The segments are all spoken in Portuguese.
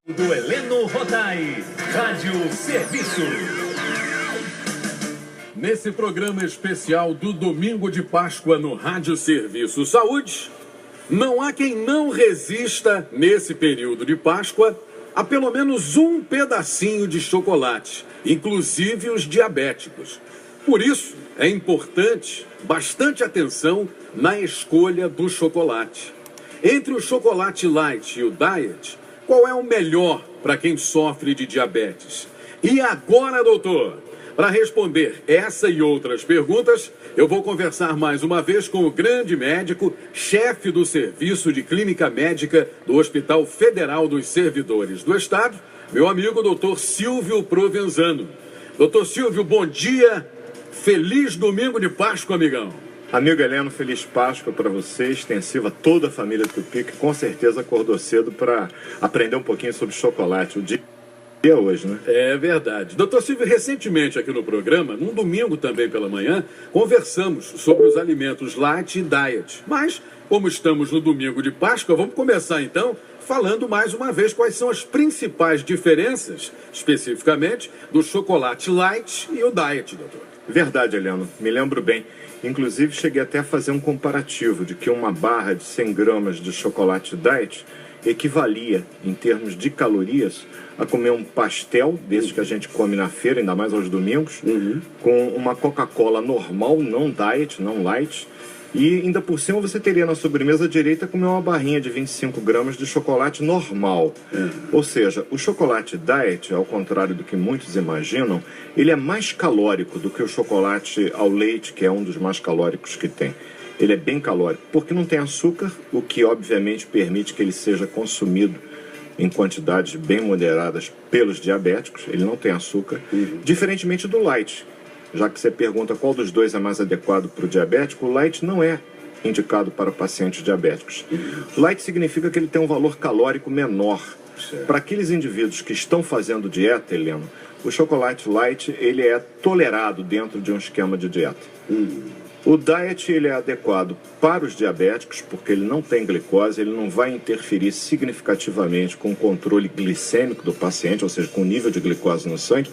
Do Heleno Rodai, Rádio Serviço. Nesse programa especial do domingo de Páscoa no Rádio Serviço Saúde, não há quem não resista, nesse período de Páscoa, a pelo menos um pedacinho de chocolate, inclusive os diabéticos. Por isso, é importante, bastante atenção na escolha do chocolate. Entre o chocolate light e o diet, qual é o melhor para quem sofre de diabetes? E agora, doutor, para responder essa e outras perguntas, eu vou conversar mais uma vez com o grande médico, chefe do Serviço de Clínica Médica do Hospital Federal dos Servidores do Estado, meu amigo doutor Silvio Provenzano. Doutor Silvio, bom dia, feliz domingo de Páscoa, amigão. Amigo Heleno, feliz Páscoa para você, extensiva a toda a família Tupi, que com certeza acordou cedo para aprender um pouquinho sobre chocolate. O dia é hoje, né? É verdade. Doutor Silvio, recentemente aqui no programa, num domingo também pela manhã, conversamos sobre os alimentos light e diet. Mas, como estamos no domingo de Páscoa, vamos começar então falando mais uma vez quais são as principais diferenças, especificamente, do chocolate light e o diet, doutor. Verdade, Heleno, me lembro bem. Inclusive, cheguei até a fazer um comparativo de que uma barra de 100 gramas de chocolate diet equivalia, em termos de calorias, a comer um pastel, desses que a gente come na feira, ainda mais aos domingos, com uma Coca-Cola normal, não diet, não light, e ainda por cima você teria na sobremesa direita comer uma barrinha de 25 gramas de chocolate normal. Ou seja, o chocolate diet, ao contrário do que muitos imaginam, ele é mais calórico do que o chocolate ao leite, que é um dos mais calóricos que tem. Ele é bem calórico, porque não tem açúcar, o que obviamente permite que ele seja consumido em quantidades bem moderadas pelos diabéticos. Ele não tem açúcar, diferentemente do light. Já que você pergunta qual dos dois é mais adequado para o diabético, o light não é indicado para pacientes diabéticos. Light significa que ele tem um valor calórico menor. Para aqueles indivíduos que estão fazendo dieta, Heleno, o chocolate light ele é tolerado dentro de um esquema de dieta. O diet ele é adequado para os diabéticos, porque ele não tem glicose, ele não vai interferir significativamente com o controle glicêmico do paciente, ou seja, com o nível de glicose no sangue,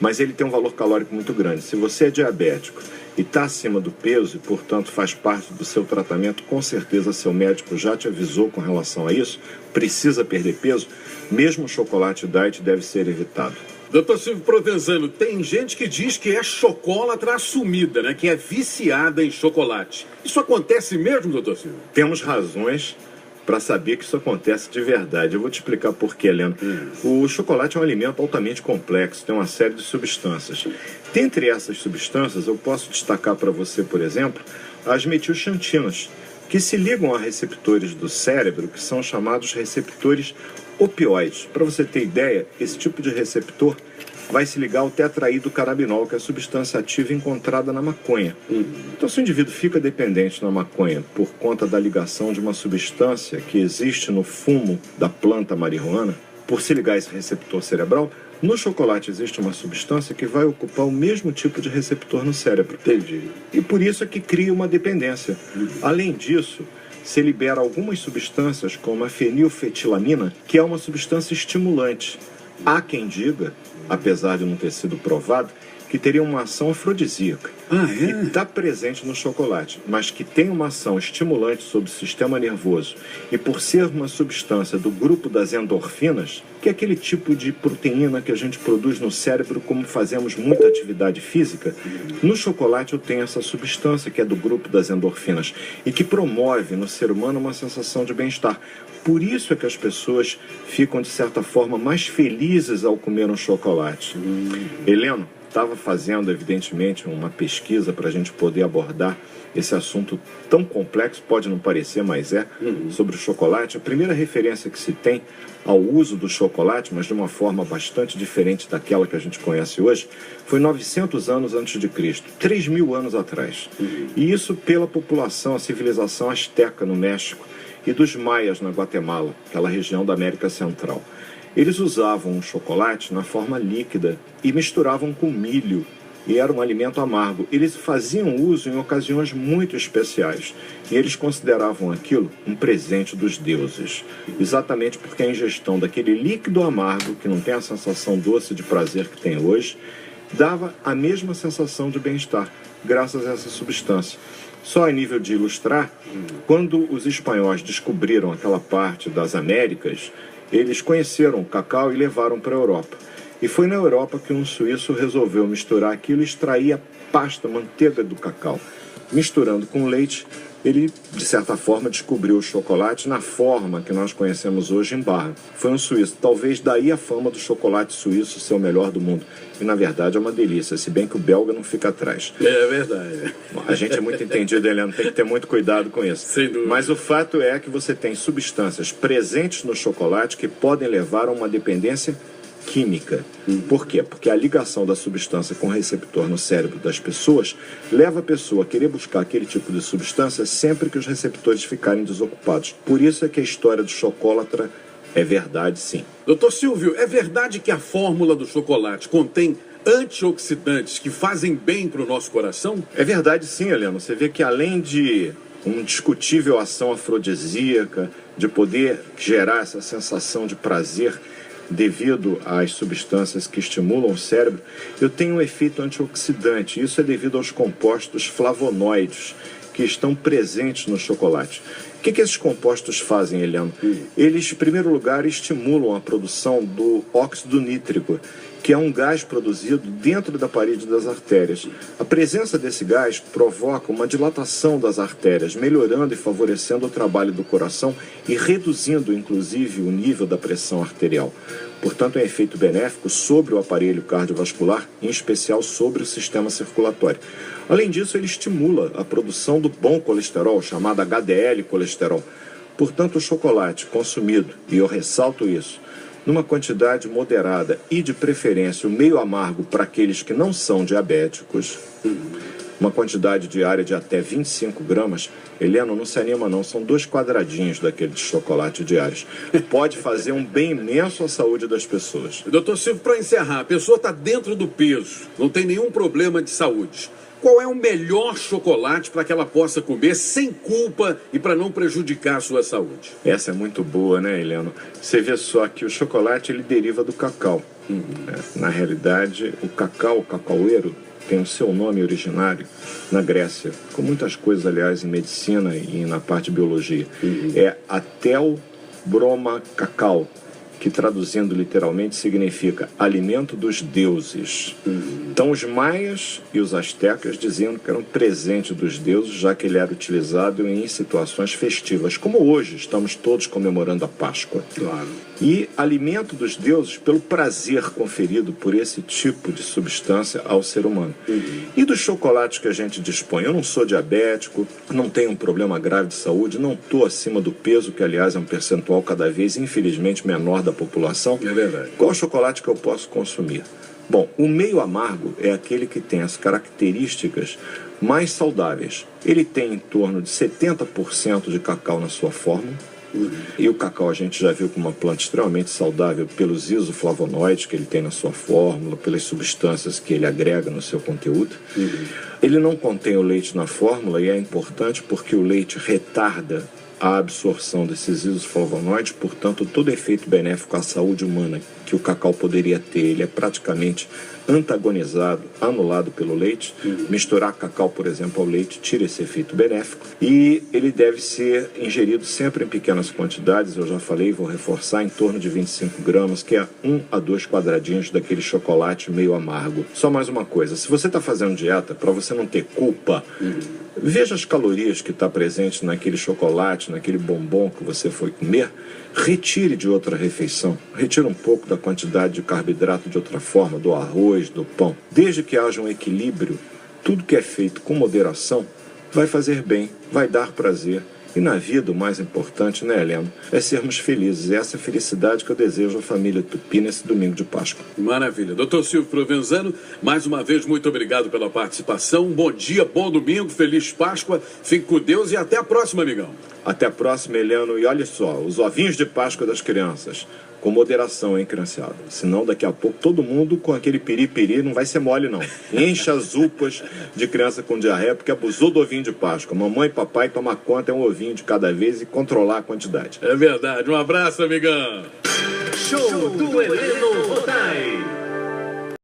mas ele tem um valor calórico muito grande. Se você é diabético e está acima do peso e, portanto, faz parte do seu tratamento, com certeza seu médico já te avisou com relação a isso, precisa perder peso, mesmo o chocolate diet deve ser evitado. Doutor Silvio Provenzano, tem gente que diz que é chocolatra assumida, né? Que é viciada em chocolate. Isso acontece mesmo, doutor Silvio? Temos razões para saber que isso acontece de verdade. Eu vou te explicar por quê, Heleno. O chocolate é um alimento altamente complexo, tem uma série de substâncias. Dentre essas substâncias, eu posso destacar para você, por exemplo, as metilxantinas, que se ligam a receptores do cérebro, que são chamados receptores opioides. Para você ter ideia, esse tipo de receptor vai se ligar ao tetraidrocannabinol, que é a substância ativa encontrada na maconha. Então, se o indivíduo fica dependente na maconha por conta da ligação de uma substância que existe no fumo da planta marihuana, por se ligar a esse receptor cerebral, no chocolate existe uma substância que vai ocupar o mesmo tipo de receptor no cérebro. Entendi. E por isso é que cria uma dependência. Além disso, se libera algumas substâncias, como a fenilfetilamina, que é uma substância estimulante. Há quem diga, apesar de não ter sido provado, que teria uma ação afrodisíaca. Que está presente no chocolate, mas que tem uma ação estimulante sobre o sistema nervoso. E por ser uma substância do grupo das endorfinas, que é aquele tipo de proteína que a gente produz no cérebro como fazemos muita atividade física, no chocolate eu tenho essa substância que é do grupo das endorfinas e que promove no ser humano uma sensação de bem-estar. Por isso é que as pessoas ficam, de certa forma, mais felizes ao comer um chocolate. Heleno, estava fazendo, evidentemente, uma pesquisa para a gente poder abordar esse assunto tão complexo, pode não parecer, mas é, sobre o chocolate. A primeira referência que se tem ao uso do chocolate, mas de uma forma bastante diferente daquela que a gente conhece hoje, foi 900 anos antes de Cristo, 3.000 anos atrás. E isso pela população, a civilização asteca no México e dos maias na Guatemala, aquela região da América Central. Eles usavam o chocolate na forma líquida e misturavam com milho e era um alimento amargo. Eles faziam uso em ocasiões muito especiais e eles consideravam aquilo um presente dos deuses, exatamente porque a ingestão daquele líquido amargo, que não tem a sensação doce de prazer que tem hoje, dava a mesma sensação de bem-estar, graças a essa substância. Só a nível de ilustrar, quando os espanhóis descobriram aquela parte das Américas, eles conheceram o cacau e levaram para a Europa. E foi na Europa que um suíço resolveu misturar aquilo e extrair a pasta, manteiga do cacau. Misturando com leite, ele, de certa forma, descobriu o chocolate na forma que nós conhecemos hoje em barra. Foi um suíço. Talvez daí a fama do chocolate suíço ser o melhor do mundo. E, na verdade, é uma delícia, se bem que o belga não fica atrás. É verdade. A gente é muito entendido, Heleno, tem que ter muito cuidado com isso. Sem dúvida. Mas o fato é que você tem substâncias presentes no chocolate que podem levar a uma dependência química. Por quê? Porque a ligação da substância com o receptor no cérebro das pessoas leva a pessoa a querer buscar aquele tipo de substância sempre que os receptores ficarem desocupados. Por isso é que a história do chocolatra é verdade, sim. Doutor Silvio, é verdade que a fórmula do chocolate contém antioxidantes que fazem bem para o nosso coração? É verdade, sim, Heleno. Você vê que além de uma indiscutível ação afrodisíaca, de poder gerar essa sensação de prazer devido às substâncias que estimulam o cérebro, eu tenho um efeito antioxidante. Isso é devido aos compostos flavonoides que estão presentes no chocolate. O que esses compostos fazem, Heleno? Eles, em primeiro lugar, estimulam a produção do óxido nítrico, que é um gás produzido dentro da parede das artérias. A presença desse gás provoca uma dilatação das artérias, melhorando e favorecendo o trabalho do coração e reduzindo, inclusive, o nível da pressão arterial. Portanto, é um efeito benéfico sobre o aparelho cardiovascular, em especial sobre o sistema circulatório. Além disso, ele estimula a produção do bom colesterol, chamado HDL colesterol. Portanto, o chocolate consumido, e eu ressalto isso, numa quantidade moderada e, de preferência, o meio amargo para aqueles que não são diabéticos, uma quantidade diária de até 25 gramas, Heleno, não se anima não, são 2 quadradinhos daquele de chocolate diários. Pode fazer um bem imenso à saúde das pessoas. Doutor Silvio, para encerrar, a pessoa está dentro do peso, não tem nenhum problema de saúde. Qual é o melhor chocolate para que ela possa comer sem culpa e para não prejudicar a sua saúde? Essa é muito boa, né, Heleno? Você vê só que o chocolate ele deriva do cacau. Na realidade, o cacaueiro, tem o seu nome originário na Grécia, com muitas coisas, aliás, em medicina e na parte de biologia. É Atel Broma Cacau, que traduzindo literalmente significa alimento dos deuses. Então os maias e os astecas diziam que era um presente dos deuses, já que ele era utilizado em situações festivas, como hoje estamos todos comemorando a Páscoa. Claro. E alimento dos deuses pelo prazer conferido por esse tipo de substância ao ser humano. E dos chocolates que a gente dispõe? Eu não sou diabético, não tenho um problema grave de saúde, não estou acima do peso, que aliás é um percentual cada vez, infelizmente, menor da população. É verdade. Qual chocolate que eu posso consumir? Bom, o meio amargo é aquele que tem as características mais saudáveis. Ele tem em torno de 70% de cacau na sua fórmula. E o cacau a gente já viu como uma planta extremamente saudável pelos isoflavonoides que ele tem na sua fórmula, pelas substâncias que ele agrega no seu conteúdo. Ele não contém o leite na fórmula e é importante porque o leite retarda a absorção desses isoflavonoides, portanto, todo efeito benéfico à saúde humana que o cacau poderia ter, ele é praticamente antagonizado, anulado pelo leite. Misturar cacau, por exemplo, ao leite tira esse efeito benéfico e ele deve ser ingerido sempre em pequenas quantidades, eu já falei, vou reforçar, em torno de 25 gramas, que é 1 a 2 quadradinhos daquele chocolate meio amargo. Só mais uma coisa, se você está fazendo dieta, para você não ter culpa, veja as calorias que está presente naquele chocolate, naquele bombom que você foi comer, retire de outra refeição, retire um pouco da quantidade de carboidrato de outra forma, do arroz, do pão. Desde que haja um equilíbrio, tudo que é feito com moderação vai fazer bem, vai dar prazer. E na vida, o mais importante, né, Heleno, é sermos felizes. É essa felicidade que eu desejo à família Tupi nesse domingo de Páscoa. Maravilha. Doutor Silvio Provenzano, mais uma vez, muito obrigado pela participação. Bom dia, bom domingo, feliz Páscoa. Fique com Deus e até a próxima, amigão. Até a próxima, Heleno. E olha só, os ovinhos de Páscoa das crianças. Com moderação, hein, criançada? Senão daqui a pouco todo mundo com aquele piripiri não vai ser mole, não. Enche as upas de criança com diarreia porque abusou do ovinho de Páscoa. Mamãe e papai tomar conta é um ovinho de cada vez e controlar a quantidade. É verdade. Um abraço, amigão. Show do Heleno Rodak.